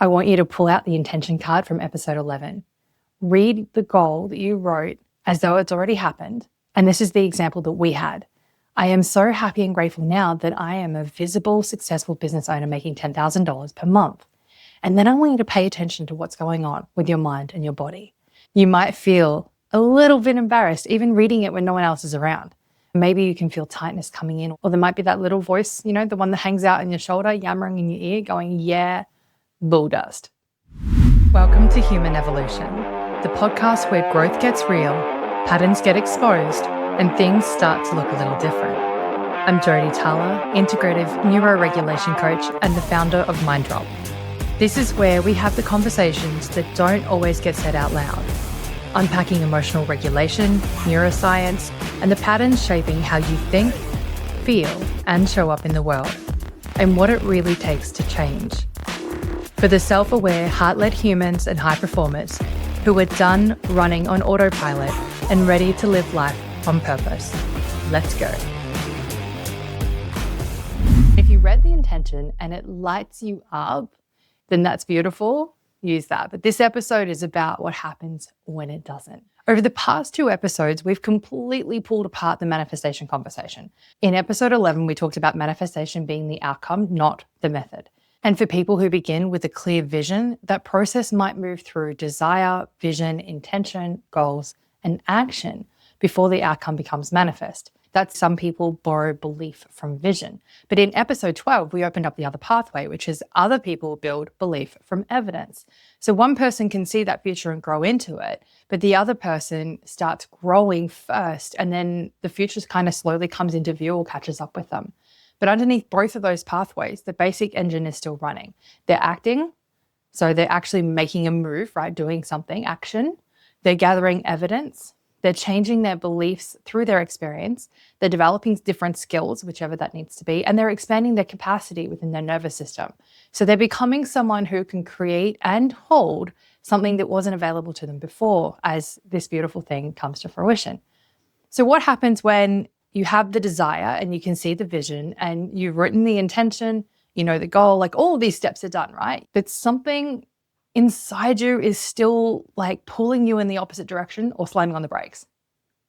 I want you to pull out the intention card from episode 11. Read the goal that you wrote as though it's already happened. And this is the example that we had. I am so happy and grateful now that I am a visible, successful business owner making $10,000 per month. And then I want you to pay attention to what's going on with your mind and your body. You might feel a little bit embarrassed, even reading it when no one else is around. Maybe you can feel tightness coming in, or there might be that little voice, the one that hangs out in your shoulder, yammering in your ear, going, yeah, bull dust. Welcome to Human Evolution, the podcast where growth gets real, patterns get exposed, and things start to look a little different. I'm Jodi, integrative neuroregulation coach and the founder of MindDrop. This is where we have the conversations that don't always get said out loud, unpacking emotional regulation, neuroscience, and the patterns shaping how you think, feel, and show up in the world, and what it really takes to change. For the self-aware, heart-led humans and high performers who are done running on autopilot and ready to live life on purpose. Let's go. If you read the intention and it lights you up, then that's beautiful. Use that. But this episode is about what happens when it doesn't. Over the past 2 episodes, we've completely pulled apart the manifestation conversation. In episode 11, we talked about manifestation being the outcome, not the method. And for people who begin with a clear vision, that process might move through desire, vision, intention, goals, and action before the outcome becomes manifest. That some people borrow belief from vision. But in episode 12, we opened up the other pathway, which is other people build belief from evidence. So one person can see that future and grow into it, but the other person starts growing first, and then the future kind of slowly comes into view or catches up with them. But underneath both of those pathways, the basic engine is still running. They're acting, so they're actually making a move, right? Doing something, action. They're gathering evidence. They're changing their beliefs through their experience. They're developing different skills, whichever that needs to be, and they're expanding their capacity within their nervous system. So they're becoming someone who can create and hold something that wasn't available to them before as this beautiful thing comes to fruition. So what happens when you have the desire and you can see the vision and you've written the intention, you know the goal, like all of these steps are done, right? But something inside you is still like pulling you in the opposite direction or slamming on the brakes.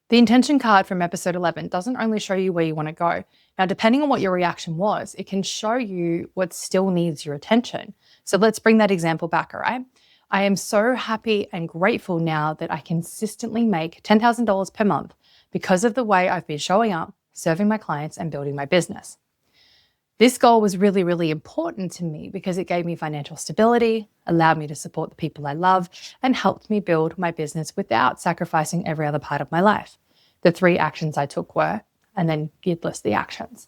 The intention card from episode 11 doesn't only show you where you want to go. Now, depending on what your reaction was, it can show you what still needs your attention. So let's bring that example back, all right? I am so happy and grateful now that I consistently make $10,000 per month because of the way I've been showing up, serving my clients, and building my business. This goal was really, really important to me because it gave me financial stability, allowed me to support the people I love, and helped me build my business without sacrificing every other part of my life. The 3 actions I took were, and then you'd list the actions.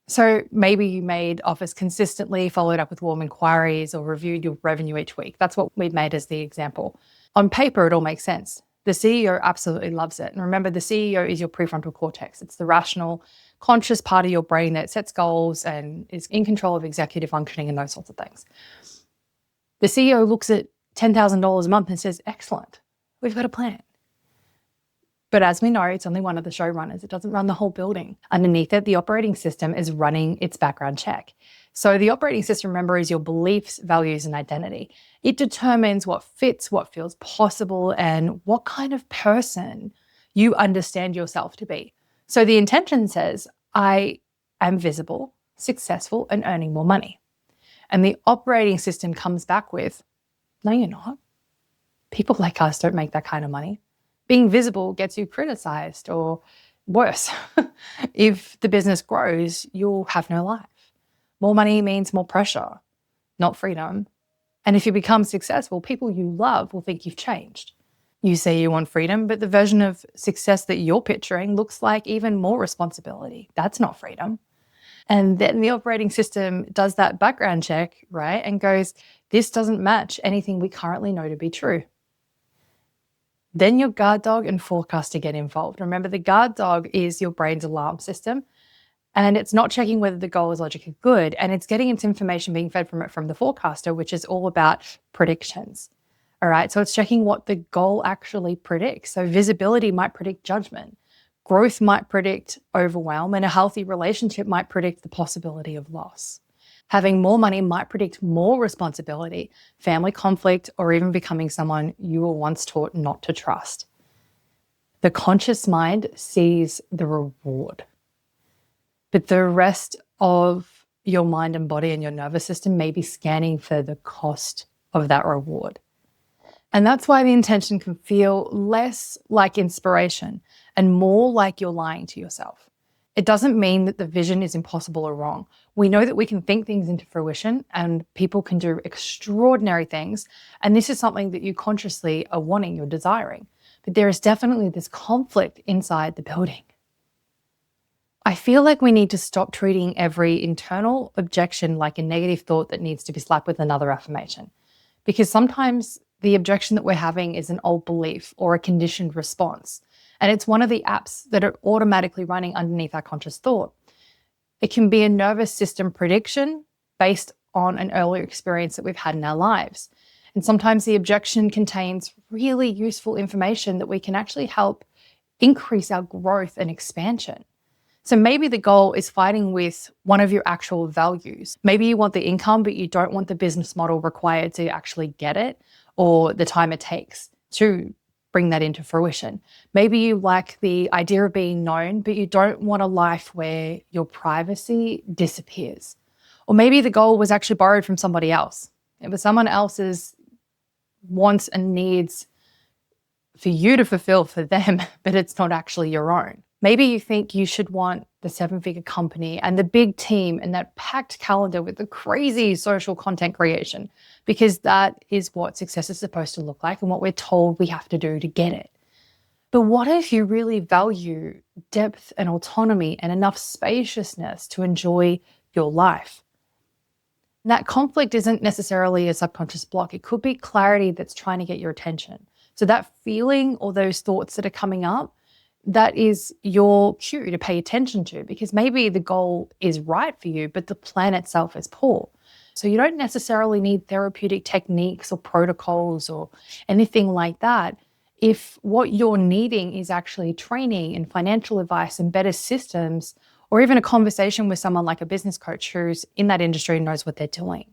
So maybe you made offers consistently, followed up with warm inquiries, or reviewed your revenue each week. That's what we made as the example. On paper, it all makes sense. The CEO absolutely loves it. And remember, the CEO is your prefrontal cortex. It's the rational, conscious part of your brain that sets goals and is in control of executive functioning and those sorts of things. The CEO looks at $10,000 a month and says, excellent, we've got a plan. But as we know, it's only one of the showrunners. It doesn't run the whole building. Underneath it, the operating system is running its background check. So the operating system, remember, is your beliefs, values, and identity. It determines what fits, what feels possible, and what kind of person you understand yourself to be. So the intention says, I am visible, successful, and earning more money. And the operating system comes back with, no, you're not. People like us don't make that kind of money. Being visible gets you criticized, or worse, if the business grows, you'll have no life. More money means more pressure, not freedom. And if you become successful, people you love will think you've changed. You say you want freedom, but the version of success that you're picturing looks like even more responsibility. That's not freedom. And then the operating system does that background check, right? And goes, this doesn't match anything we currently know to be true. Then your guard dog and forecaster get involved. Remember, the guard dog is your brain's alarm system, and it's not checking whether the goal is logically good, and it's getting its information being fed from it from the forecaster, which is all about predictions. All right, so it's checking what the goal actually predicts. So visibility might predict judgment. Growth might predict overwhelm, and a healthy relationship might predict the possibility of loss. Having more money might predict more responsibility, family conflict, or even becoming someone you were once taught not to trust. The conscious mind sees the reward, but the rest of your mind and body and your nervous system may be scanning for the cost of that reward. And that's why the intention can feel less like inspiration and more like you're lying to yourself. It doesn't mean that the vision is impossible or wrong. We know that we can think things into fruition and people can do extraordinary things. And this is something that you consciously are wanting, you're desiring. But there is definitely this conflict inside the building. I feel like we need to stop treating every internal objection like a negative thought that needs to be slapped with another affirmation. Because sometimes the objection that we're having is an old belief or a conditioned response. And it's one of the apps that are automatically running underneath our conscious thought. It can be a nervous system prediction based on an earlier experience that we've had in our lives. And sometimes the objection contains really useful information that we can actually help increase our growth and expansion. So maybe the goal is fighting with one of your actual values. Maybe you want the income, but you don't want the business model required to actually get it or the time it takes to bring that into fruition. Maybe you like the idea of being known, but you don't want a life where your privacy disappears. Or maybe the goal was actually borrowed from somebody else. It was someone else's wants and needs for you to fulfill for them, but it's not actually your own. Maybe you think you should want the 7-figure company and the big team and that packed calendar with the crazy social content creation, because that is what success is supposed to look like and what we're told we have to do to get it. But what if you really value depth and autonomy and enough spaciousness to enjoy your life? And that conflict isn't necessarily a subconscious block. It could be clarity that's trying to get your attention. So that feeling or those thoughts that are coming up, that is your cue to pay attention to, because maybe the goal is right for you, but the plan itself is poor. So you don't necessarily need therapeutic techniques or protocols or anything like that. If what you're needing is actually training and financial advice and better systems, or even a conversation with someone like a business coach who's in that industry and knows what they're doing.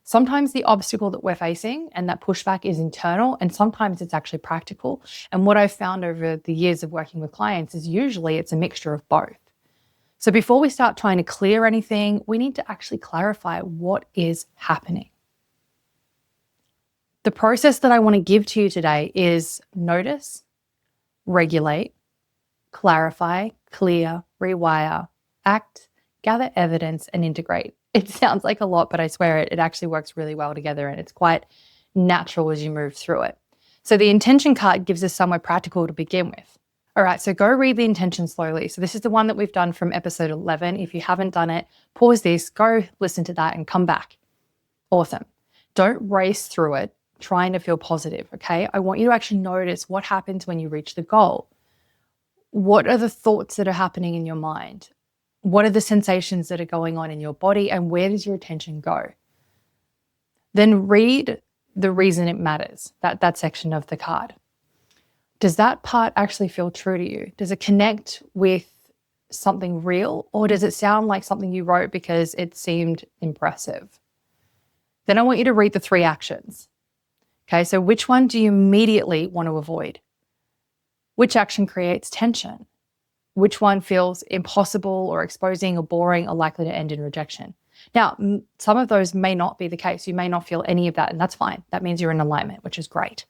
Sometimes the obstacle that we're facing and that pushback is internal, and sometimes it's actually practical. And what I've found over the years of working with clients is usually it's a mixture of both. So before we start trying to clear anything, we need to actually clarify what is happening. The process that I want to give to you today is notice, regulate, clarify, clear, rewire, act, gather evidence, and integrate. It sounds like a lot, but I swear it actually works really well together and it's quite natural as you move through it. So the intention card gives us somewhere practical to begin with. All right, so go read the intention slowly. So this is the one that we've done from episode 11. If you haven't done it, pause this, go listen to that and come back. Awesome. Don't race through it trying to feel positive, okay? I want you to actually notice what happens when you reach the goal. What are the thoughts that are happening in your mind? What are the sensations that are going on in your body, and where does your attention go? Then read the reason it matters, that section of the card. Does that part actually feel true to you? Does it connect with something real, or does it sound like something you wrote because it seemed impressive? Then I want you to read the 3 actions. Okay, so which one do you immediately want to avoid? Which action creates tension? Which one feels impossible or exposing or boring or likely to end in rejection? Now, some of those may not be the case. You may not feel any of that, and that's fine. That means you're in alignment, which is great.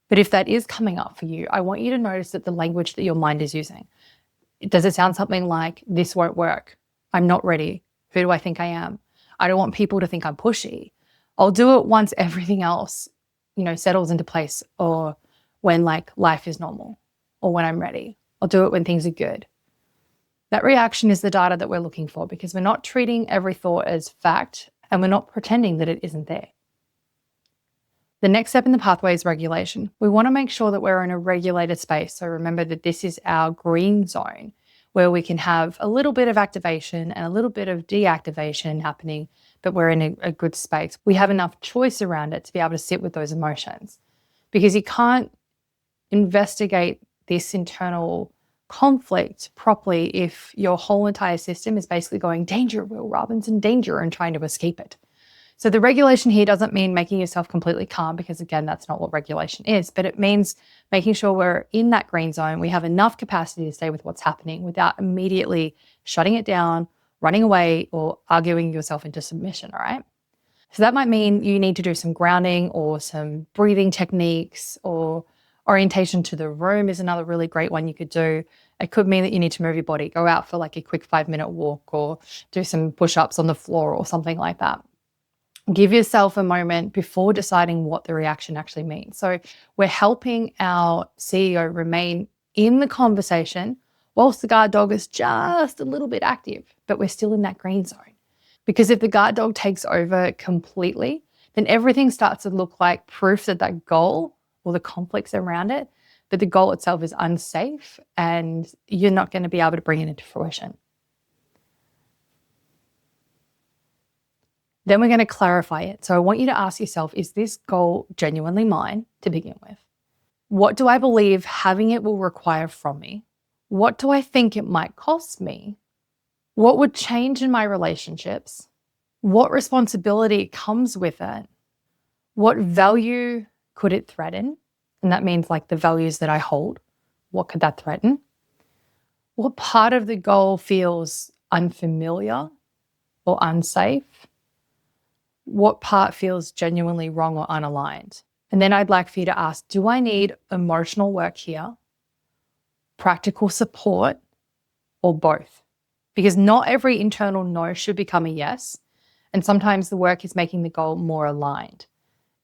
But if that is coming up for you, I want you to notice that the language that your mind is using. Does it sound something like, this won't work? I'm not ready. Who do I think I am? I don't want people to think I'm pushy. I'll do it once everything else, settles into place, or when life is normal, or when I'm ready. I'll do it when things are good. That reaction is the data that we're looking for, because we're not treating every thought as fact and we're not pretending that it isn't there. The next step in the pathway is regulation. We want to make sure that we're in a regulated space. So remember that this is our green zone where we can have a little bit of activation and a little bit of deactivation happening, but we're in a good space. We have enough choice around it to be able to sit with those emotions, because you can't investigate this internal conflict properly if your whole entire system is basically going danger, Will Robinson, danger, and trying to escape it. So the regulation here doesn't mean making yourself completely calm, because again, that's not what regulation is, but it means making sure we're in that green zone. We have enough capacity to stay with what's happening without immediately shutting it down, running away, or arguing yourself into submission, all right? So that might mean you need to do some grounding or some breathing techniques, or orientation to the room is another really great one you could do. It could mean that you need to move your body, go out for like a quick 5-minute walk, or do some push-ups on the floor or something like that. Give yourself a moment before deciding what the reaction actually means. So we're helping our CEO remain in the conversation whilst the guard dog is just a little bit active, but we're still in that green zone. Because if the guard dog takes over completely, then everything starts to look like proof that that goal or the conflicts around it, but the goal itself is unsafe and you're not going to be able to bring it into fruition. Then we're going to clarify it. So I want you to ask yourself, is this goal genuinely mine to begin with? What do I believe having it will require from me? What do I think it might cost me? What would change in my relationships? What responsibility comes with it? What value could it threaten? And that means like the values that I hold. What could that threaten? What part of the goal feels unfamiliar or unsafe? What part feels genuinely wrong or unaligned? And then I'd like for you to ask, do I need emotional work here, practical support, or both? Because not every internal no should become a yes. And sometimes the work is making the goal more aligned.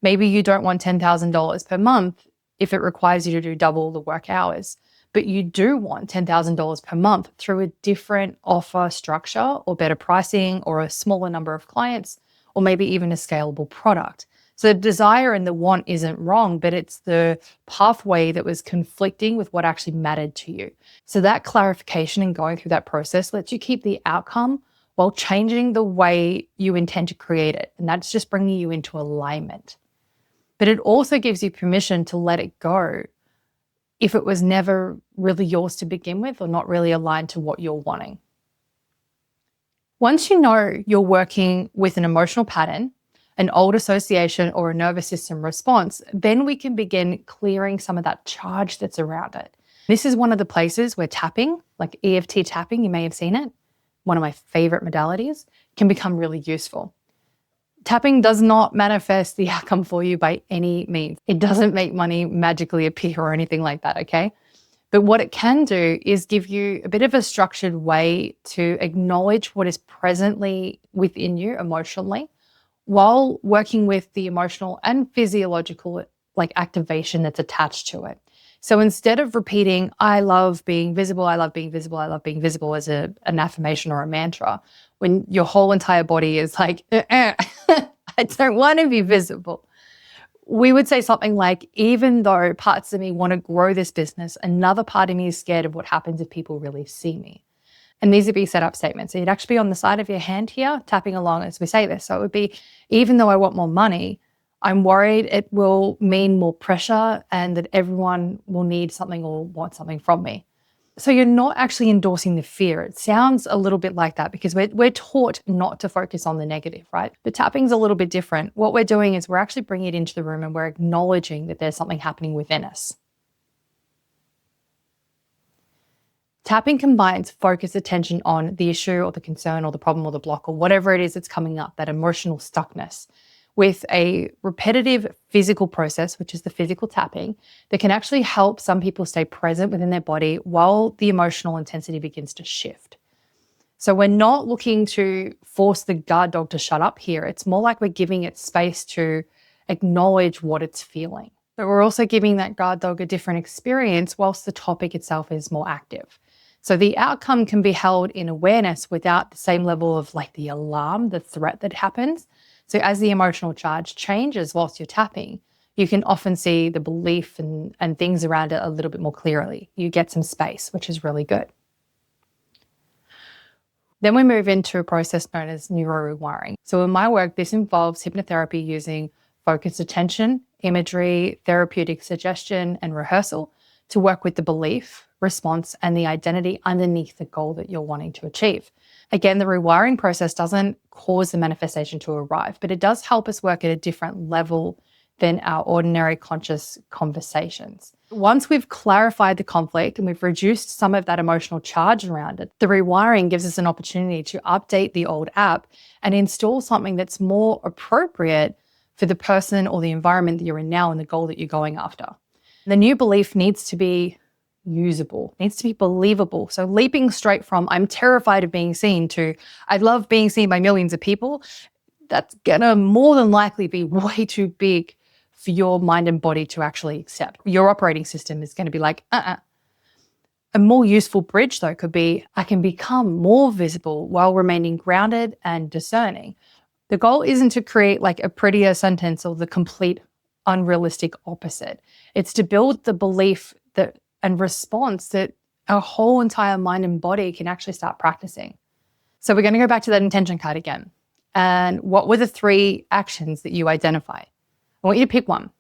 Maybe you don't want $10,000 per month if it requires you to do double the work hours, but you do want $10,000 per month through a different offer structure or better pricing or a smaller number of clients, or maybe even a scalable product. So the desire and the want isn't wrong, but it's the pathway that was conflicting with what actually mattered to you. So that clarification and going through that process lets you keep the outcome while changing the way you intend to create it. And that's just bringing you into alignment. But it also gives you permission to let it go if it was never really yours to begin with or not really aligned to what you're wanting. Once you know you're working with an emotional pattern, an old association, or a nervous system response, then we can begin clearing some of that charge that's around it. This is one of the places where tapping, like EFT tapping, you may have seen it, one of my favorite modalities, can become really useful. Tapping does not manifest the outcome for you by any means. It doesn't make money magically appear or anything like that, okay? But what it can do is give you a bit of a structured way to acknowledge what is presently within you emotionally while working with the emotional and physiological like activation that's attached to it. So instead of repeating, I love being visible, I love being visible, I love being visible as an affirmation or a mantra, when your whole entire body is like, I don't want to be visible. We would say something like, even though parts of me want to grow this business, another part of me is scared of what happens if people really see me. And these would be set up statements. So you'd actually be on the side of your hand here, tapping along as we say this. So it would be, even though I want more money, I'm worried it will mean more pressure and that everyone will need something or want something from me. So you're not actually endorsing the fear. It sounds a little bit like that because we're taught not to focus on the negative, right? But tapping's a little bit different. What we're doing is we're actually bringing it into the room and we're acknowledging that there's something happening within us. Tapping combines focused attention on the issue or the concern or the problem or the block or whatever it is that's coming up, that emotional stuckness, with a repetitive physical process, which is the physical tapping, that can actually help some people stay present within their body while the emotional intensity begins to shift. So we're not looking to force the guard dog to shut up here. It's more like we're giving it space to acknowledge what it's feeling. But we're also giving that guard dog a different experience whilst the topic itself is more active. So the outcome can be held in awareness without the same level of like the alarm, the threat that happens. So as the emotional charge changes whilst you're tapping, you can often see the belief and things around it a little bit more clearly. You get some space, which is really good. Then we move into a process known as neuro-rewiring. So in my work, this involves hypnotherapy using focused attention, imagery, therapeutic suggestion, and rehearsal to work with the belief, response, and the identity underneath the goal that you're wanting to achieve. Again, the rewiring process doesn't cause the manifestation to arrive, but it does help us work at a different level than our ordinary conscious conversations. Once we've clarified the conflict and we've reduced some of that emotional charge around it, the rewiring gives us an opportunity to update the old app and install something that's more appropriate for the person or the environment that you're in now and the goal that you're going after. The new belief needs to be usable, needs to be believable. So leaping straight from I'm terrified of being seen to I love being seen by millions of people, that's gonna more than likely be way too big for your mind and body to actually accept. Your operating system is gonna be like, A more useful bridge though could be I can become more visible while remaining grounded and discerning. The goal isn't to create like a prettier sentence or the complete unrealistic opposite. It's to build the belief that and response that our whole entire mind and body can actually start practicing. So we're going to go back to that intention card again. And what were the 3 actions that you identify? I want you to pick one.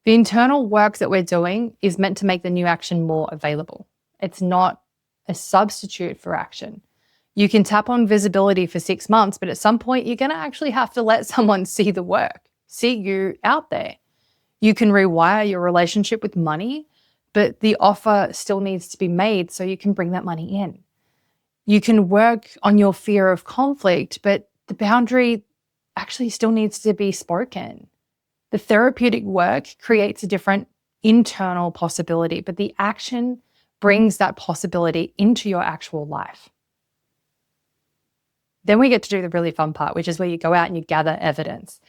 The internal work that we're doing is meant to make the new action more available. It's not a substitute for action. You can tap on visibility for 6 months, but at some point you're going to actually have to let someone see the work, see you out there. You can rewire your relationship with money, but the offer still needs to be made so you can bring that money in. You can work on your fear of conflict, but the boundary actually still needs to be spoken. The therapeutic work creates a different internal possibility, but the action brings that possibility into your actual life. Then we get to do the really fun part, which is where you go out and you gather evidence.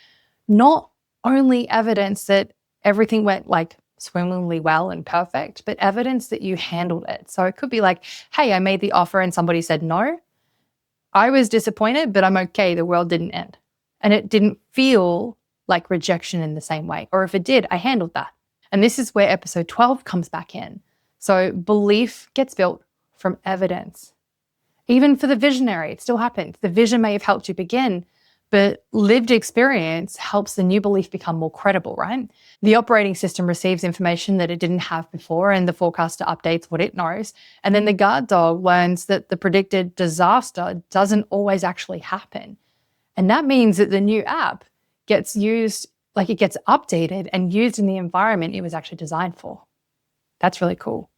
Not only evidence that everything went like swimmingly well and perfect, but evidence that you handled it. So it could be like, hey, I made the offer and somebody said no. I was disappointed, but I'm okay. The world didn't end. And it didn't feel like rejection in the same way. Or if it did, I handled that. And this is where episode 12 comes back in. So belief gets built from evidence. Even for the visionary, it still happens. The vision may have helped you begin, but lived experience helps the new belief become more credible, right? The operating system receives information that it didn't have before, and the forecaster updates what it knows. And then the guard dog learns that the predicted disaster doesn't always actually happen. And that means that the new app gets used, like it gets updated and used in the environment it was actually designed for. That's really cool.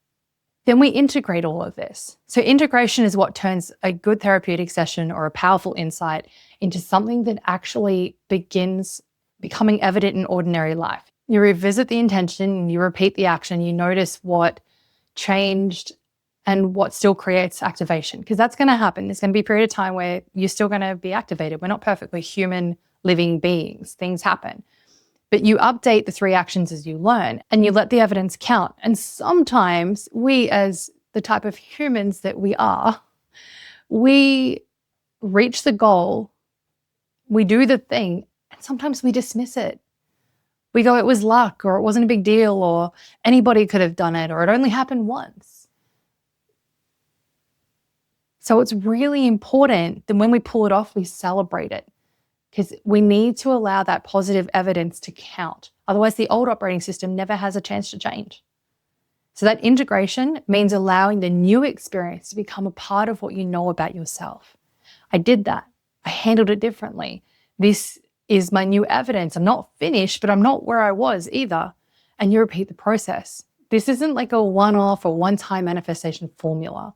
Then we integrate all of this. So integration is what turns a good therapeutic session or a powerful insight into something that actually begins becoming evident in ordinary life. You revisit the intention, you repeat the action, you notice what changed and what still creates activation, because that's going to happen. There's going to be a period of time where you're still going to be activated. We're not perfect. We're human living beings. Things happen. But you update the 3 actions as you learn and you let the evidence count. And sometimes we, as the type of humans that we are, we reach the goal, we do the thing, and sometimes we dismiss it. We go, it was luck, or it wasn't a big deal, or anybody could have done it, or it only happened once. So it's really important that when we pull it off, we celebrate it, because we need to allow that positive evidence to count. Otherwise, the old operating system never has a chance to change. So that integration means allowing the new experience to become a part of what you know about yourself. I did that. I handled it differently. This is my new evidence. I'm not finished, but I'm not where I was either. And you repeat the process. This isn't like a one-off or one-time manifestation formula,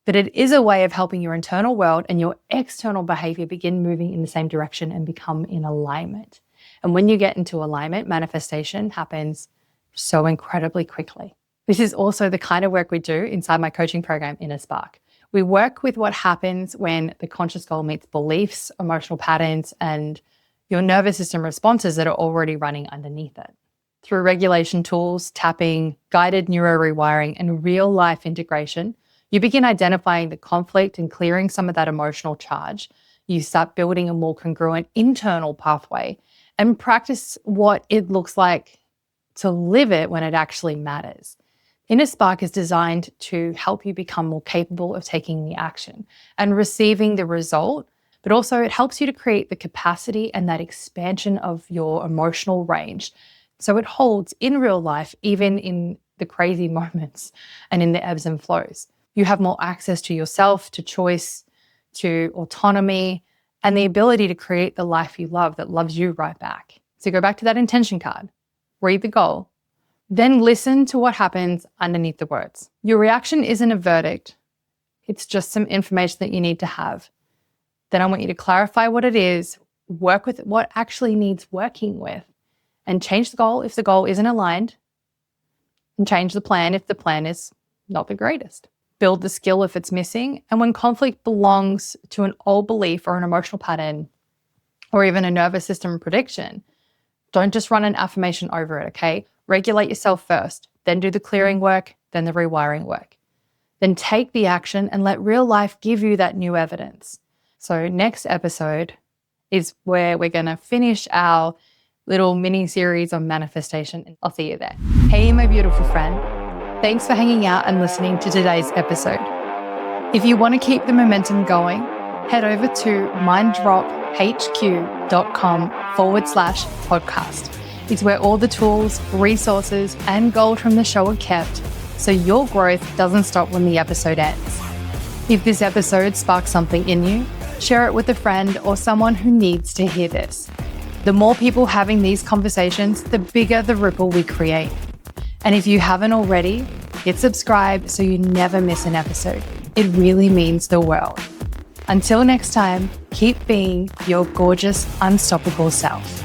but it is a way of helping your internal world and your external behavior begin moving in the same direction and become in alignment. And when you get into alignment, manifestation happens so incredibly quickly. This is also the kind of work we do inside my coaching program, Inner Spark. We work with what happens when the conscious goal meets beliefs, emotional patterns, and your nervous system responses that are already running underneath it. Through regulation tools, tapping, guided neuro rewiring, and real life integration, you begin identifying the conflict and clearing some of that emotional charge. You start building a more congruent internal pathway and practice what it looks like to live it when it actually matters. Inner Spark is designed to help you become more capable of taking the action and receiving the result, but also it helps you to create the capacity and that expansion of your emotional range so it holds in real life, even in the crazy moments and in the ebbs and flows. You have more access to yourself, to choice, to autonomy, and the ability to create the life you love that loves you right back. So go back to that intention card, read the goal, then listen to what happens underneath the words. Your reaction isn't a verdict. It's just some information that you need to have. Then I want you to clarify what it is, work with what actually needs working with, and change the goal if the goal isn't aligned, and change the plan if the plan is not the greatest. Build the skill if it's missing, and when conflict belongs to an old belief or an emotional pattern, or even a nervous system prediction, don't just run an affirmation over it, okay? Regulate yourself first, then do the clearing work, then the rewiring work. Then take the action and let real life give you that new evidence. So next episode is where we're going to finish our little mini series on manifestation. I'll see you there. Hey, my beautiful friend. Thanks for hanging out and listening to today's episode. If you want to keep the momentum going, head over to minddrophq.com/podcast. It's where all the tools, resources, and gold from the show are kept, so your growth doesn't stop when the episode ends. If this episode sparks something in you, share it with a friend or someone who needs to hear this. The more people having these conversations, the bigger the ripple we create. And if you haven't already, hit subscribe so you never miss an episode. It really means the world. Until next time, keep being your gorgeous, unstoppable self.